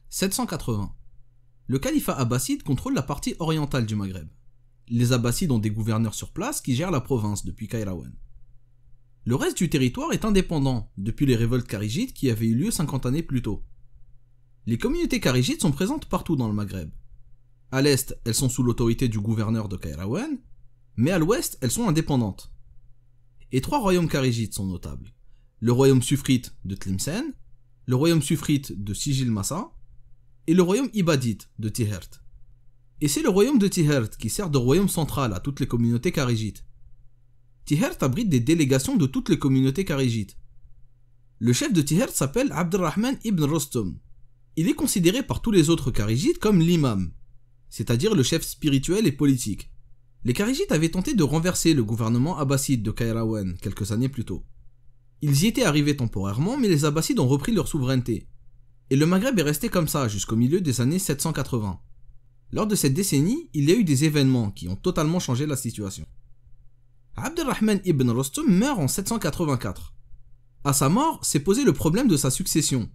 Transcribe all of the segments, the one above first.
780. Le califat abbasside contrôle la partie orientale du Maghreb. Les Abbassides ont des gouverneurs sur place qui gèrent la province depuis Kairouan. Le reste du territoire est indépendant depuis les révoltes kharijites qui avaient eu lieu 50 années plus tôt. Les communautés kharijites sont présentes partout dans le Maghreb. À l'est, elles sont sous l'autorité du gouverneur de Kairouan, mais à l'ouest, elles sont indépendantes. Et 3 royaumes kharijites sont notables. Le royaume suffrite de Tlemcen, le royaume suffrite de Sijil Massa, et le royaume ibadite de Tihert. Et c'est le royaume de Tihert qui sert de royaume central à toutes les communautés kharijites. Tihert abrite des délégations de toutes les communautés kharijites. Le chef de Tihert s'appelle Abdurrahman ibn Rostom. Il est considéré par tous les autres kharijites comme l'imam, c'est-à-dire le chef spirituel et politique. Les kharijites avaient tenté de renverser le gouvernement abbasside de Kairouan quelques années plus tôt. Ils y étaient arrivés temporairement, mais les Abbassides ont repris leur souveraineté. Et le Maghreb est resté comme ça jusqu'au milieu des années 780. Lors de cette décennie, il y a eu des événements qui ont totalement changé la situation. Abdurrahman ibn Rostom meurt en 784. À sa mort, s'est posé le problème de sa succession.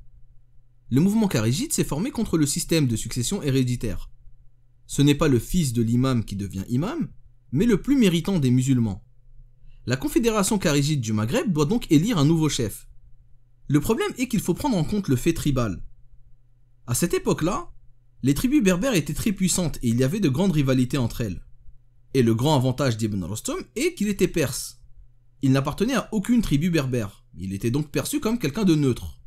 Le mouvement kharijite s'est formé contre le système de succession héréditaire. Ce n'est pas le fils de l'imam qui devient imam, mais le plus méritant des musulmans. La confédération kharijite du Maghreb doit donc élire un nouveau chef. Le problème est qu'il faut prendre en compte le fait tribal. À cette époque-là, les tribus berbères étaient très puissantes et il y avait de grandes rivalités entre elles. Et le grand avantage d'Ibn Rostom est qu'il était perse. Il n'appartenait à aucune tribu berbère, il était donc perçu comme quelqu'un de neutre.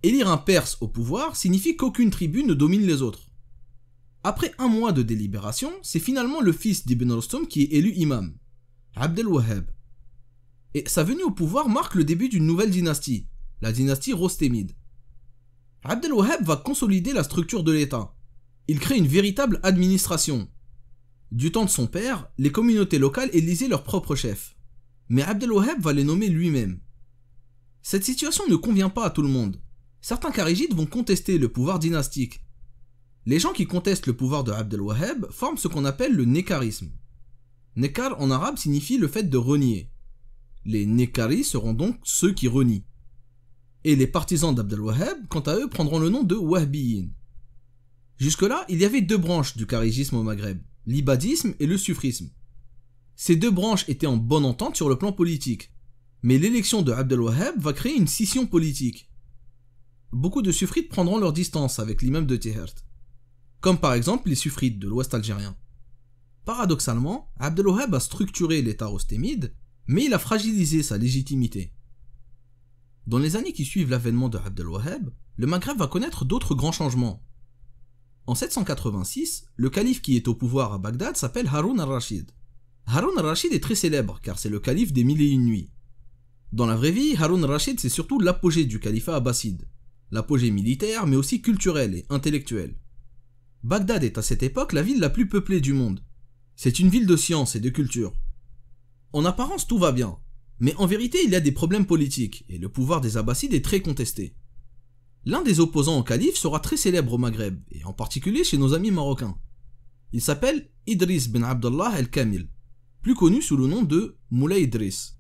Élire un perse au pouvoir signifie qu'aucune tribu ne domine les autres. Après 1 mois de délibération, c'est finalement le fils d'Ibn Rostom qui est élu imam, Abd al-Wahhab. Et sa venue au pouvoir marque le début d'une nouvelle dynastie, la dynastie rostémide. Abd al-Wahhab va consolider la structure de l'État. Il crée une véritable administration. Du temps de son père, les communautés locales élisaient leur propre chef. Mais Abd al-Wahhab va les nommer lui-même. Cette situation ne convient pas à tout le monde. Certains kharijites vont contester le pouvoir dynastique. Les gens qui contestent le pouvoir de Abd al-Wahhab forment ce qu'on appelle le nékarisme. Nekar en arabe signifie le fait de renier. Les Nekaris seront donc ceux qui renient. Et les partisans d'Abd al-Wahhab, quant à eux, prendront le nom de Wahhabiyin. Jusque-là, il y avait 2 branches du kharijisme au Maghreb, l'ibadisme et le suffrisme. Ces 2 branches étaient en bonne entente sur le plan politique, mais l'élection de Abd al-Wahhab va créer une scission politique. Beaucoup de suffrites prendront leur distance avec l'imam de Tihert, comme par exemple les suffrites de l'ouest algérien. Paradoxalement, Abd al-Wahhab a structuré l'État rostémide, mais il a fragilisé sa légitimité. Dans les années qui suivent l'avènement de Abd al-Wahhab, le Maghreb va connaître d'autres grands changements. En 786, le calife qui est au pouvoir à Bagdad s'appelle Haroun al-Rachid. Haroun al-Rachid est très célèbre car c'est le calife des 1001 nuits. Dans la vraie vie, Haroun al-Rachid c'est surtout l'apogée du califat abbasside. L'apogée militaire mais aussi culturelle et intellectuelle. Bagdad est à cette époque la ville la plus peuplée du monde. C'est une ville de science et de culture. En apparence tout va bien, mais en vérité il y a des problèmes politiques et le pouvoir des Abbassides est très contesté. L'un des opposants au calife sera très célèbre au Maghreb, et en particulier chez nos amis marocains. Il s'appelle Idriss bin Abdallah el-Kamil, plus connu sous le nom de Moulay Idriss.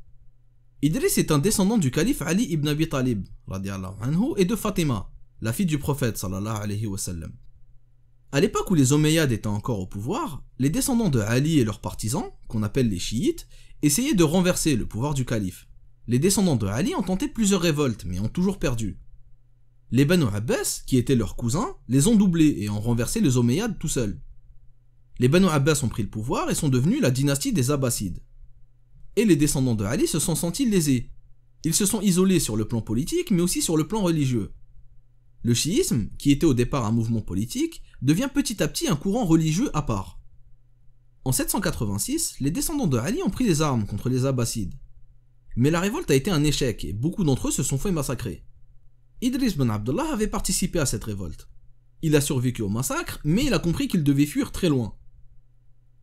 Idriss est un descendant du calife Ali ibn Abi Talib anhu, et de Fatima, la fille du prophète sallallahu alayhi wa sallam. À l'époque où les Omeyyades étaient encore au pouvoir, les descendants de Ali et leurs partisans, qu'on appelle les chiites, essayaient de renverser le pouvoir du calife. Les descendants de Ali ont tenté plusieurs révoltes, mais ont toujours perdu. Les Banu Abbas, qui étaient leurs cousins, les ont doublés et ont renversé les Omeyyades tout seuls. Les Banu Abbas ont pris le pouvoir et sont devenus la dynastie des Abbassides. Et les descendants de Ali se sont sentis lésés. Ils se sont isolés sur le plan politique, mais aussi sur le plan religieux. Le chiisme, qui était au départ un mouvement politique, devient petit à petit un courant religieux à part. En 786, les descendants de Ali ont pris les armes contre les Abbassides. Mais la révolte a été un échec et beaucoup d'entre eux se sont fait massacrer. Idriss bin Abdallah avait participé à cette révolte. Il a survécu au massacre, mais il a compris qu'il devait fuir très loin.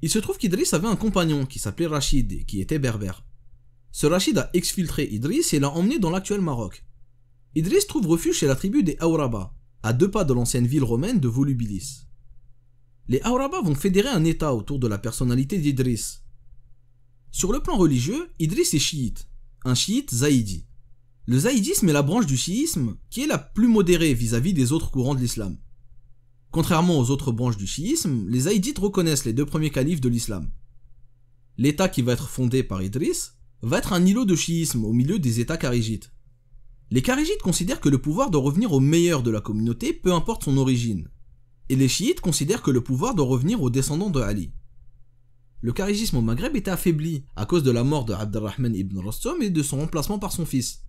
Il se trouve qu'Idriss avait un compagnon qui s'appelait Rachid et qui était berbère. Ce Rachid a exfiltré Idriss et l'a emmené dans l'actuel Maroc. Idriss trouve refuge chez la tribu des Auraba, à 2 pas de l'ancienne ville romaine de Volubilis. Les Auraba vont fédérer un état autour de la personnalité d'Idriss. Sur le plan religieux, Idriss est chiite, un chiite zaïdi. Le zaïdisme est la branche du chiisme qui est la plus modérée vis-à-vis des autres courants de l'islam. Contrairement aux autres branches du chiisme, les haïdites reconnaissent les 2 premiers califes de l'islam. L'État qui va être fondé par Idriss va être un îlot de chiisme au milieu des États kharijites. Les kharijites considèrent que le pouvoir doit revenir au meilleur de la communauté, peu importe son origine. Et les chiites considèrent que le pouvoir doit revenir aux descendants de Ali. Le kharijisme au Maghreb était affaibli à cause de la mort de Abdelrahman ibn Rostom et de son remplacement par son fils.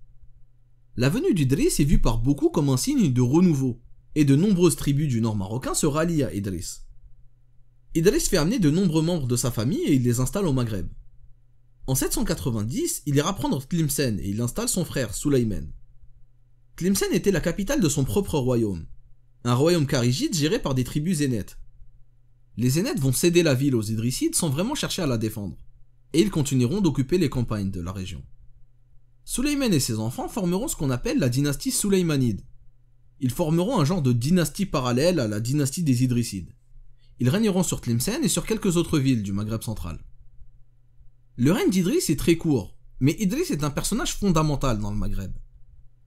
La venue d'Idriss est vue par beaucoup comme un signe de renouveau, et de nombreuses tribus du nord marocain se rallient à Idriss. Idriss fait amener de nombreux membres de sa famille et il les installe au Maghreb. En 790, il ira prendre Tlemcen et il installe son frère Sulayman. Tlemcen était la capitale de son propre royaume, un royaume kharijite géré par des tribus zénètes. Les zénètes vont céder la ville aux Idrissides sans vraiment chercher à la défendre, et ils continueront d'occuper les campagnes de la région. Sulayman et ses enfants formeront ce qu'on appelle la dynastie Sulaymanide. Ils formeront un genre de dynastie parallèle à la dynastie des Idrissides. Ils régneront sur Tlemcen et sur quelques autres villes du Maghreb central. Le règne d'Idriss est très court, mais Idriss est un personnage fondamental dans le Maghreb.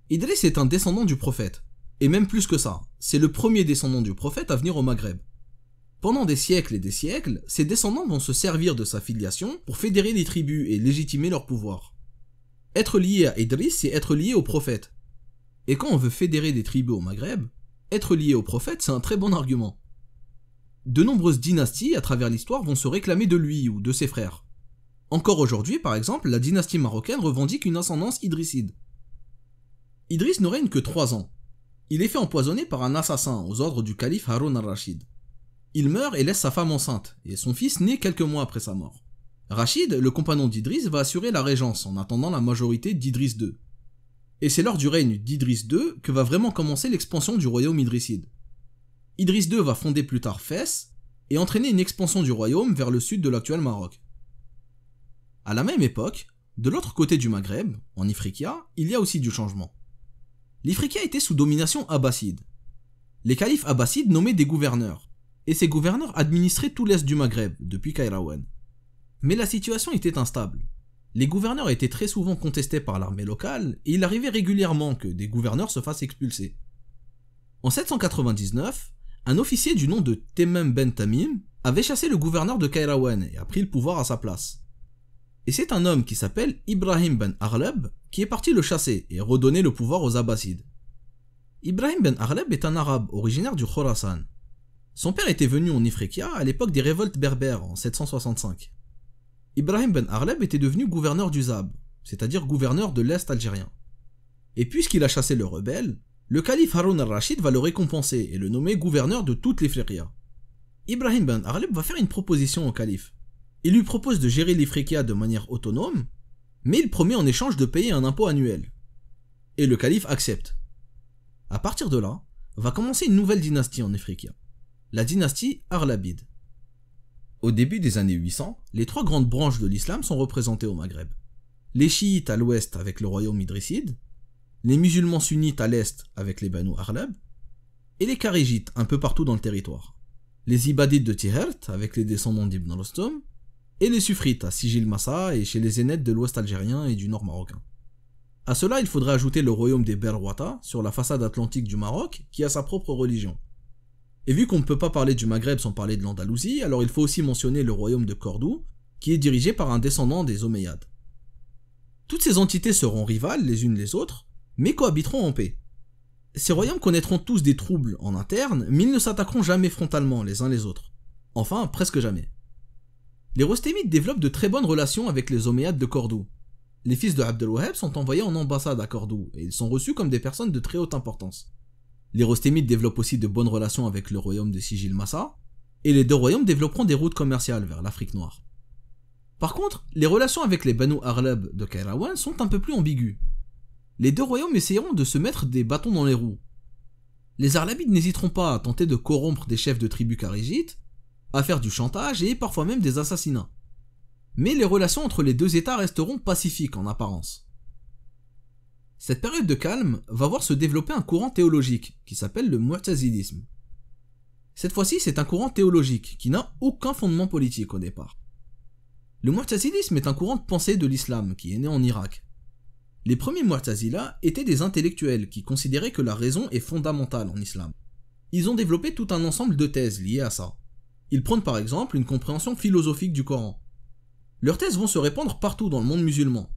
Idriss est un descendant du prophète, et même plus que ça, c'est le premier descendant du prophète à venir au Maghreb. Pendant des siècles et des siècles, ses descendants vont se servir de sa filiation pour fédérer les tribus et légitimer leur pouvoir. Être lié à Idriss, c'est être lié au prophète. Et quand on veut fédérer des tribus au Maghreb, être lié au prophète, c'est un très bon argument. De nombreuses dynasties à travers l'histoire vont se réclamer de lui ou de ses frères. Encore aujourd'hui, par exemple, la dynastie marocaine revendique une ascendance idrisside. Idriss ne règne que 3 ans. Il est fait empoisonner par un assassin aux ordres du calife Haroun al-Rachid. Il meurt et laisse sa femme enceinte, et son fils naît quelques mois après sa mort. Rachid, le compagnon d'Idriss, va assurer la régence en attendant la majorité d'Idriss II. Et c'est lors du règne d'Idriss II que va vraiment commencer l'expansion du royaume idrisside. Idriss II va fonder plus tard Fès et entraîner une expansion du royaume vers le sud de l'actuel Maroc. À la même époque, de l'autre côté du Maghreb, en Ifriqiya, il y a aussi du changement. L'Ifriqiya était sous domination abbasside. Les califes abbassides nommaient des gouverneurs, et ces gouverneurs administraient tout l'est du Maghreb, depuis Kairouan. Mais la situation était instable. Les gouverneurs étaient très souvent contestés par l'armée locale, et il arrivait régulièrement que des gouverneurs se fassent expulser. En 799, un officier du nom de Temem ben Tamim avait chassé le gouverneur de Kairouan et a pris le pouvoir à sa place. Et c'est un homme qui s'appelle Ibrahim ben Aghlab qui est parti le chasser et redonner le pouvoir aux Abbassides. Ibrahim ben Aghlab est un arabe originaire du Khorasan. Son père était venu en Ifriqiya à l'époque des révoltes berbères en 765. Ibrahim ben Aghlab était devenu gouverneur du Zab, c'est-à-dire gouverneur de l'Est algérien. Et puisqu'il a chassé le rebelle, le calife Haroun al-Rachid va le récompenser et le nommer gouverneur de toute l'Ifriqiya. Ibrahim ben Aghlab va faire une proposition au calife. Il lui propose de gérer l'Ifriqiya de manière autonome, mais il promet en échange de payer un impôt annuel. Et le calife accepte. À partir de là, va commencer une nouvelle dynastie en Ifriqiya, la dynastie Aghlabide. Au début des années 800, les 3 grandes branches de l'islam sont représentées au Maghreb. Les chiites à l'ouest avec le royaume idrisside, les musulmans sunnites à l'est avec les Banu Aghlab, et les kharijites un peu partout dans le territoire. Les ibadites de Tihert avec les descendants d'Ibn Rostom, et les suffrites à Sijil Massa et chez les zénètes de l'ouest algérien et du nord marocain. À cela, il faudrait ajouter le royaume des Berwata sur la façade atlantique du Maroc qui a sa propre religion. Et vu qu'on ne peut pas parler du Maghreb sans parler de l'Andalousie, alors il faut aussi mentionner le royaume de Cordoue qui est dirigé par un descendant des Omeyyades. Toutes ces entités seront rivales les unes les autres, mais cohabiteront en paix. Ces royaumes connaîtront tous des troubles en interne, mais ils ne s'attaqueront jamais frontalement les uns les autres. Enfin, presque jamais. Les Rostémides développent de très bonnes relations avec les Omeyyades de Cordoue. Les fils de Abd el-Wahhab sont envoyés en ambassade à Cordoue et ils sont reçus comme des personnes de très haute importance. Les Rostémides développent aussi de bonnes relations avec le royaume de Sijil Massa, et les 2 royaumes développeront des routes commerciales vers l'Afrique noire. Par contre, les relations avec les Banu Aghlab de Kairouan sont un peu plus ambiguës. Les 2 royaumes essayeront de se mettre des bâtons dans les roues. Les Aghlabides n'hésiteront pas à tenter de corrompre des chefs de tribus kharijites, à faire du chantage et parfois même des assassinats. Mais les relations entre les 2 États resteront pacifiques en apparence. Cette période de calme va voir se développer un courant théologique qui s'appelle le Mu'tazilisme. Cette fois-ci, c'est un courant théologique qui n'a aucun fondement politique au départ. Le Mu'tazilisme est un courant de pensée de l'islam qui est né en Irak. Les premiers Mu'tazila étaient des intellectuels qui considéraient que la raison est fondamentale en islam. Ils ont développé tout un ensemble de thèses liées à ça. Ils prônent par exemple une compréhension philosophique du Coran. Leurs thèses vont se répandre partout dans le monde musulman.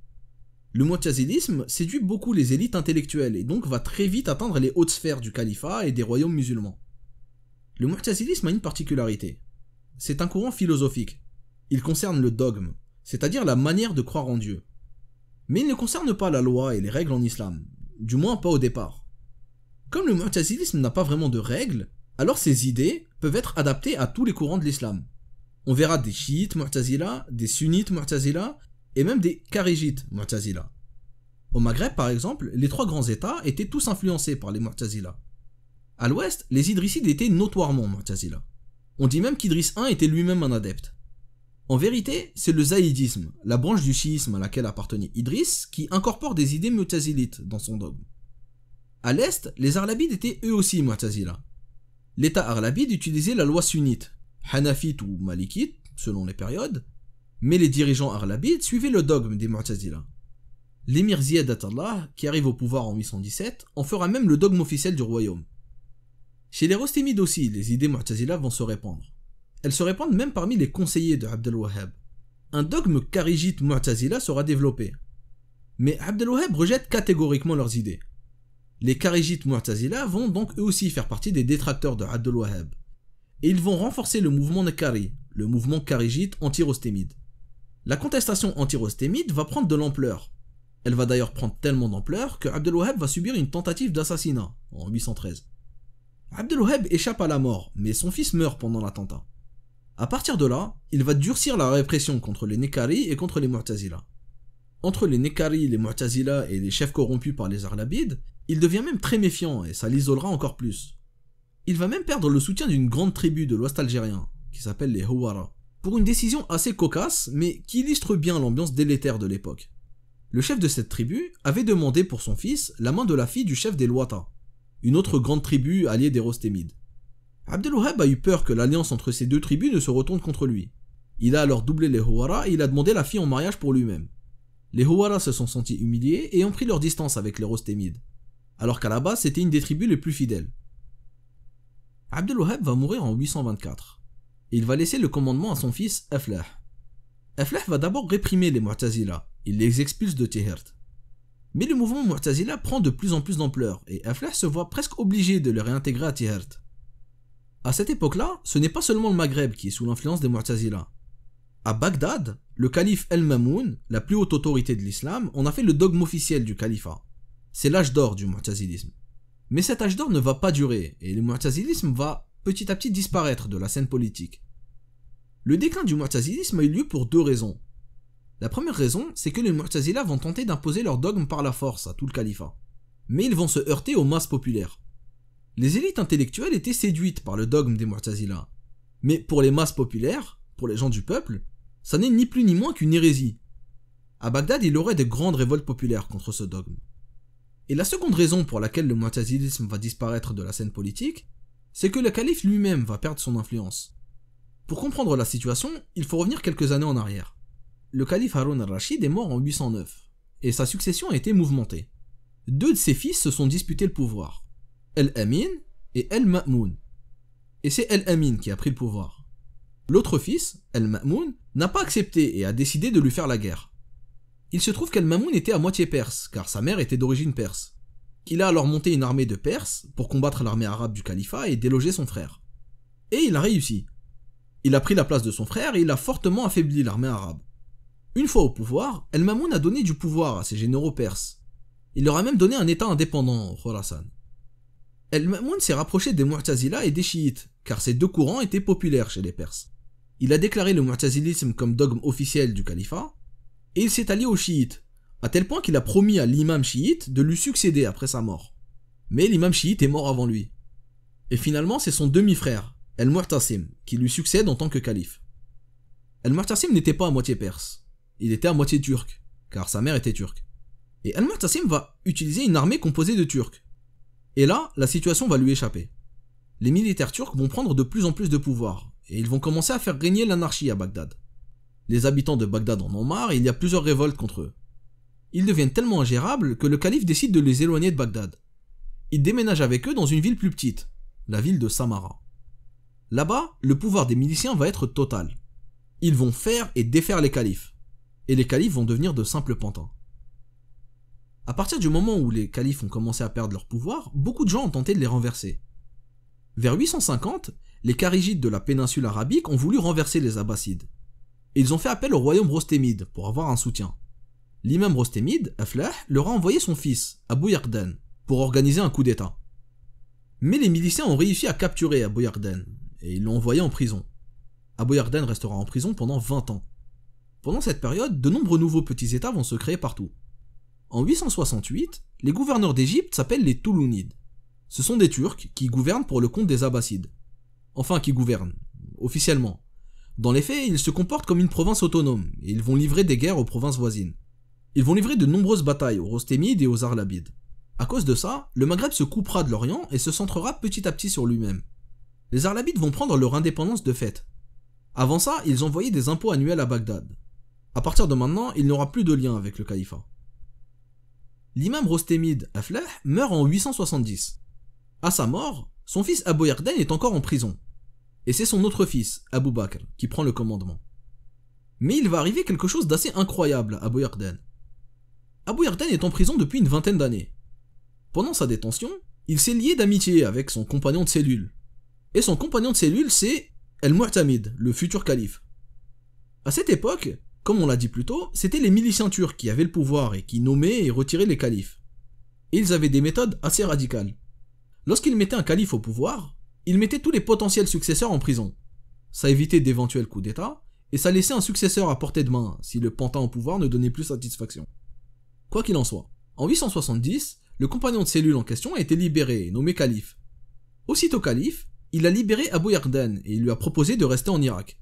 Le mu'tazilisme séduit beaucoup les élites intellectuelles et donc va très vite atteindre les hautes sphères du califat et des royaumes musulmans. Le mu'tazilisme a une particularité. C'est un courant philosophique. Il concerne le dogme, c'est-à-dire la manière de croire en Dieu. Mais il ne concerne pas la loi et les règles en islam, du moins pas au départ. Comme le mu'tazilisme n'a pas vraiment de règles, alors ses idées peuvent être adaptées à tous les courants de l'islam. On verra des chiites mu'tazila, des sunnites mu'tazila et même des kharijites mu'tazila. Au Maghreb par exemple, les trois grands états étaient tous influencés par les mu'tazila. À l'ouest, les idrissides étaient notoirement mu'tazila. On dit même qu'Idriss I était lui-même un adepte. En vérité, c'est le zaïdisme, la branche du chiisme à laquelle appartenait Idriss, qui incorpore des idées mu'tazilites dans son dogme. À l'est, les Arlabides étaient eux aussi mu'tazila. L'état arlabide utilisait la loi sunnite, hanafite ou malikite, selon les périodes, mais les dirigeants arlabides suivaient le dogme des mu'tazila. L'émir Ziyad Atallah, qui arrive au pouvoir en 817, en fera même le dogme officiel du royaume. Chez les Rostemides aussi, les idées mu'tazila vont se répandre. Elles se répandent même parmi les conseillers de Abd al-Wahhab. Un dogme kharijite mu'tazila sera développé. Mais Abd al-Wahhab rejette catégoriquement leurs idées. Les kharijites mu'tazila vont donc eux aussi faire partie des détracteurs de Abd al-Wahhab. Et ils vont renforcer le mouvement Nekari, le mouvement kharijite anti-Rostémide. La contestation anti-Rostémide va prendre de l'ampleur. Elle va d'ailleurs prendre tellement d'ampleur que Abd al-Wahhab va subir une tentative d'assassinat en 813. Abd al-Wahhab échappe à la mort, mais son fils meurt pendant l'attentat. À partir de là, il va durcir la répression contre les Nekari et contre les Mu'tazila. Entre les Nekari, les Mu'tazila et les chefs corrompus par les Arlabides, il devient même très méfiant et ça l'isolera encore plus. Il va même perdre le soutien d'une grande tribu de l'ouest algérien, qui s'appelle les Houara, pour une décision assez cocasse, mais qui illustre bien l'ambiance délétère de l'époque. Le chef de cette tribu avait demandé pour son fils la main de la fille du chef des Luata, une autre grande tribu alliée des Rostémides. Abd al-Wahhab a eu peur que l'alliance entre ces deux tribus ne se retourne contre lui. Il a alors doublé les Houara et il a demandé la fille en mariage pour lui-même. Les Houara se sont sentis humiliés et ont pris leur distance avec les Rostémides, alors qu'à la base c'était une des tribus les plus fidèles. Abd al-Wahhab va mourir en 824, et il va laisser le commandement à son fils Aflah. Aflah va d'abord réprimer les Mu'tazila, il les expulse de Tihert. Mais le mouvement Mu'tazila prend de plus en plus d'ampleur, et Aflah se voit presque obligé de le réintégrer à Tihert. À cette époque-là, ce n'est pas seulement le Maghreb qui est sous l'influence des Mu'tazila. À Bagdad, le calife El-Mamoun, la plus haute autorité de l'islam, en a fait le dogme officiel du califat. C'est l'âge d'or du mu'tazilisme. Mais cet âge d'or ne va pas durer, et le mu'tazilisme va petit à petit disparaître de la scène politique. Le déclin du mu'tazilisme a eu lieu pour deux raisons. La première raison, c'est que les mu'tazila vont tenter d'imposer leur dogme par la force à tout le califat. Mais ils vont se heurter aux masses populaires. Les élites intellectuelles étaient séduites par le dogme des mu'tazila. Mais pour les masses populaires, pour les gens du peuple, ça n'est ni plus ni moins qu'une hérésie. À Bagdad, il y aurait de grandes révoltes populaires contre ce dogme. Et la seconde raison pour laquelle le mu'tazilisme va disparaître de la scène politique, c'est que le calife lui-même va perdre son influence. Pour comprendre la situation, il faut revenir quelques années en arrière. Le calife Haroun al-Rachid est mort en 809, et sa succession a été mouvementée. Deux de ses fils se sont disputés le pouvoir, El-Amin et El-Ma'moun. Et c'est El-Amin qui a pris le pouvoir. L'autre fils, El-Ma'moun, n'a pas accepté et a décidé de lui faire la guerre. Il se trouve qu'El-Mamoun était à moitié perse, car sa mère était d'origine perse. Il a alors monté une armée de Perses pour combattre l'armée arabe du califat et déloger son frère. Et il a réussi. Il a pris la place de son frère et il a fortement affaibli l'armée arabe. Une fois au pouvoir, El-Mamoun a donné du pouvoir à ses généraux perses. Il leur a même donné un état indépendant au Khorasan. El-Mamoun s'est rapproché des Mu'tazila et des chiites, car ces deux courants étaient populaires chez les Perses. Il a déclaré le mu'tazilisme comme dogme officiel du califat, et il s'est allié aux chiites, à tel point qu'il a promis à l'imam chiite de lui succéder après sa mort. Mais l'imam chiite est mort avant lui. Et finalement, c'est son demi-frère, El-Mu'tasim, qui lui succède en tant que calife. El-Mu'tasim n'était pas à moitié perse, il était à moitié turc, car sa mère était turque. Et El-Mu'tasim va utiliser une armée composée de Turcs. Et là, la situation va lui échapper. Les militaires turcs vont prendre de plus en plus de pouvoir, et ils vont commencer à faire régner l'anarchie à Bagdad. Les habitants de Bagdad en ont marre et il y a plusieurs révoltes contre eux. Ils deviennent tellement ingérables que le calife décide de les éloigner de Bagdad. Il déménage avec eux dans une ville plus petite, la ville de Samarra. Là-bas, le pouvoir des miliciens va être total. Ils vont faire et défaire les califes, et les califes vont devenir de simples pantins. À partir du moment où les califes ont commencé à perdre leur pouvoir, beaucoup de gens ont tenté de les renverser. Vers 850, les kharijites de la péninsule arabique ont voulu renverser les abbassides. Et ils ont fait appel au royaume rostémide pour avoir un soutien. L'imam rostémide, Aflah, leur a envoyé son fils, Abou Yarden, pour organiser un coup d'état. Mais les miliciens ont réussi à capturer Abou Yarden, et ils l'ont envoyé en prison. Abou Yarden restera en prison pendant 20 ans. Pendant cette période, de nombreux nouveaux petits états vont se créer partout. En 868, les gouverneurs d'Égypte s'appellent les Toulounides. Ce sont des Turcs qui gouvernent pour le compte des Abbassides. Enfin, qui gouvernent, officiellement. Dans les faits, ils se comportent comme une province autonome, et ils vont livrer des guerres aux provinces voisines. Ils vont livrer de nombreuses batailles aux Rostémides et aux Arlabides. À cause de ça, le Maghreb se coupera de l'Orient et se centrera petit à petit sur lui-même. Les Arlabides vont prendre leur indépendance de fait. Avant ça, ils envoyaient des impôts annuels à Bagdad. À partir de maintenant, il n'aura plus de lien avec le califat. L'imam rostémide Aflah meurt en 870. À sa mort, son fils Abou Yarden est encore en prison. Et c'est son autre fils, Abou Bakr, qui prend le commandement. Mais il va arriver quelque chose d'assez incroyable à Abou Yarden. Abou Yarden est en prison depuis une vingtaine d'années. Pendant sa détention, il s'est lié d'amitié avec son compagnon de cellule. Et son compagnon de cellule, c'est El-Mu'tamid, le futur calife. À cette époque, comme on l'a dit plus tôt, c'était les miliciens turcs qui avaient le pouvoir et qui nommaient et retiraient les califes. Et ils avaient des méthodes assez radicales. Lorsqu'ils mettaient un calife au pouvoir, ils mettaient tous les potentiels successeurs en prison. Ça évitait d'éventuels coups d'état, et ça laissait un successeur à portée de main si le pantin au pouvoir ne donnait plus satisfaction. Quoi qu'il en soit, en 870, le compagnon de cellule en question a été libéré et nommé calife. Aussitôt calife, il a libéré Abou Yarden et il lui a proposé de rester en Irak.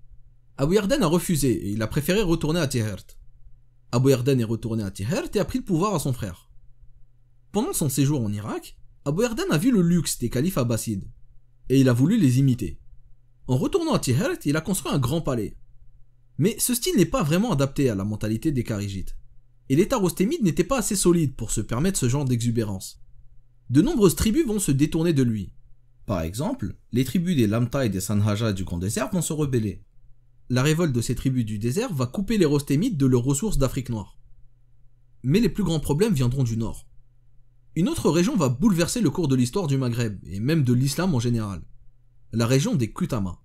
Abou Yarden a refusé et il a préféré retourner à Tihert. Abou Yarden est retourné à Tihert et a pris le pouvoir à son frère. Pendant son séjour en Irak, Abou Yarden a vu le luxe des califes abbassides et il a voulu les imiter. En retournant à Tihert, il a construit un grand palais. Mais ce style n'est pas vraiment adapté à la mentalité des kharijites. Et l'état rostémide n'était pas assez solide pour se permettre ce genre d'exubérance. De nombreuses tribus vont se détourner de lui. Par exemple, les tribus des Lamta et des Sanhaja du Grand Désert vont se rebeller. La révolte de ces tribus du désert va couper les rostémides de leurs ressources d'Afrique noire. Mais les plus grands problèmes viendront du nord. Une autre région va bouleverser le cours de l'histoire du Maghreb, et même de l'islam en général. La région des Kutama.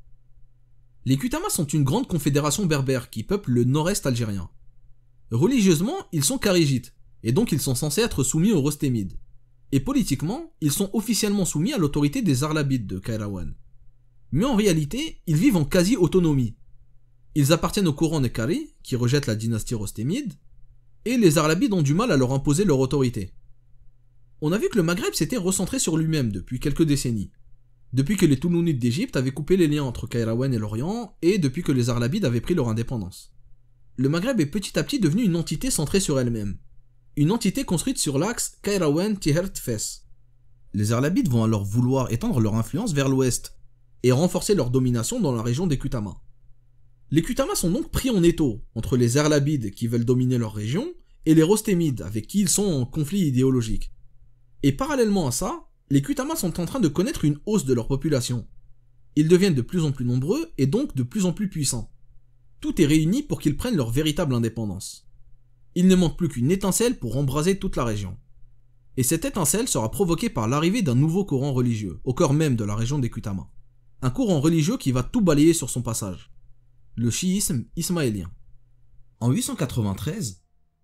Les Kutama sont une grande confédération berbère qui peuple le nord-est algérien. Religieusement, ils sont kharijites, et donc ils sont censés être soumis aux rostémides. Et politiquement, ils sont officiellement soumis à l'autorité des Arlabides de Kairouan. Mais en réalité, ils vivent en quasi-autonomie. Ils appartiennent au courant des Kari, qui rejettent la dynastie rostémide, et les Arlabides ont du mal à leur imposer leur autorité. On a vu que le Maghreb s'était recentré sur lui-même depuis quelques décennies. Depuis que les Toulounides d'Égypte avaient coupé les liens entre Kairouan et l'Orient, et depuis que les Arlabides avaient pris leur indépendance. Le Maghreb est petit à petit devenu une entité centrée sur elle-même. Une entité construite sur l'axe Kairouan-Tihert-Fès. Les Arlabides vont alors vouloir étendre leur influence vers l'ouest, et renforcer leur domination dans la région des Kutama. Les Kutama sont donc pris en étau entre les Arlabides qui veulent dominer leur région, et les Rostémides avec qui ils sont en conflit idéologique. Et parallèlement à ça, les Kutama sont en train de connaître une hausse de leur population. Ils deviennent de plus en plus nombreux et donc de plus en plus puissants. Tout est réuni pour qu'ils prennent leur véritable indépendance. Il ne manque plus qu'une étincelle pour embraser toute la région. Et cette étincelle sera provoquée par l'arrivée d'un nouveau courant religieux, au cœur même de la région des Kutama. Un courant religieux qui va tout balayer sur son passage. Le chiisme ismaélien. En 893,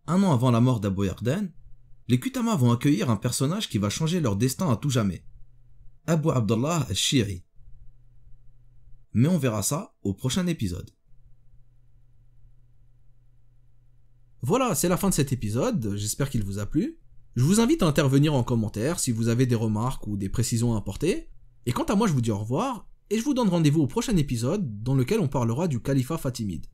un an avant la mort d'Abou Yarden, les Kutama vont accueillir un personnage qui va changer leur destin à tout jamais. Abu Abdallah al-Shiri. Mais on verra ça au prochain épisode. Voilà, c'est la fin de cet épisode, j'espère qu'il vous a plu. Je vous invite à intervenir en commentaire si vous avez des remarques ou des précisions à apporter. Et quant à moi, je vous dis au revoir, et je vous donne rendez-vous au prochain épisode dans lequel on parlera du califat fatimide.